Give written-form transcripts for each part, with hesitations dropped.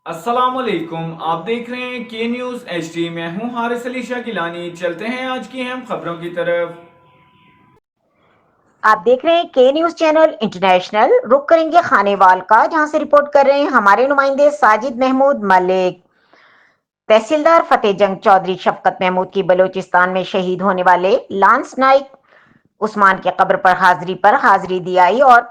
السلام علیکم، آپ دیکھ رہے ہیں کے نیوز ایچ ڈی۔ میں ہوں حارث علی شاہ گیلانی۔ چلتے ہیں آج کی اہم خبروں کی طرف۔ آپ دیکھ رہے ہیں کے نیوز چینل انٹرنیشنل۔ رخ کریں گے خانے وال کا، جہاں سے رپورٹ کر رہے ہیں ہمارے نمائندے ساجد محمود ملک۔ تحصیلدار فتح جنگ چودھری شفقت محمود کی بلوچستان میں شہید ہونے والے لانس نائک عثمان کے قبر پر حاضری دی آئی اور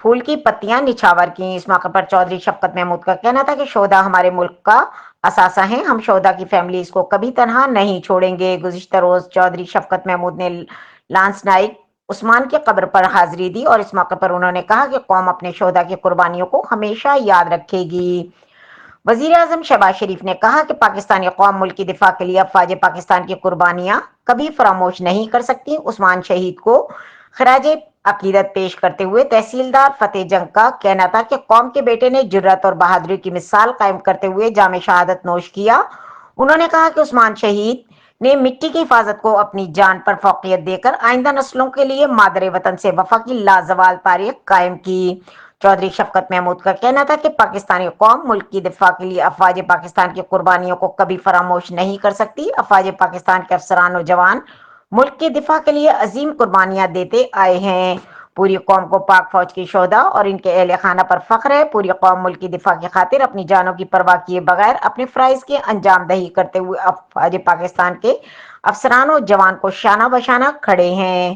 پھول کی پتیاں نچھاور کی۔ اس موقع پر چودھری شفقت محمود کا کہنا تھا کہ شہدا ہمارے ملک کا اثاثہ ہیں، ہم شہدا کی فیملیز کو کبھی تنہا نہیں چھوڑیں گے۔ گزشتہ روز چودھری شفقت محمود نے لانس نائک عثمان کے قبر پر حاضری دی اور اس موقع پر انہوں نے کہا کہ قوم اپنے شہدا کی قربانیوں کو ہمیشہ یاد رکھے گی۔ وزیر اعظم شہباز شریف نے کہا کہ پاکستانی قوم ملک کی دفاع کے لیے افواج پاکستان کی قربانیاں کبھی فراموش نہیں کر سکتی۔ عثمان شہید کو خراج عقیدت پیش کرتے ہوئے تحصیلدار فتح جنگ کا کہنا تھا کہ قوم کے بیٹے نے جرات اور بہادری کی مثال قائم کرتے ہوئے جام شہادت نوش کیا۔ انہوں نے کہا کہ عثمان شہید نے مٹی کی حفاظت کو اپنی جان پر فوقیت دے کر آئندہ نسلوں کے لیے مادر وطن سے وفا کی لازوال تاریخ قائم کی۔ چودھری شفقت محمود کا کہنا تھا کہ پاکستانی قوم ملک کی دفاع کے لیے افواج پاکستان کی قربانیوں کو کبھی فراموش نہیں کر سکتی۔ افواج پاکستان کے افسران و جوان ملک کی دفاع کے لیے عظیم قربانیاں دیتے آئے ہیں۔ پوری قوم کو پاک فوج کی شہدا اور ان کے اہل خانہ پر فخر ہے۔ پوری قوم ملک کی دفاع کی خاطر اپنی جانوں کی پرواہ کیے بغیر اپنے فرائض کی انجام دہی کرتے ہوئے افواج پاکستان کے افسران و جوان کو شانہ بشانہ کھڑے ہیں۔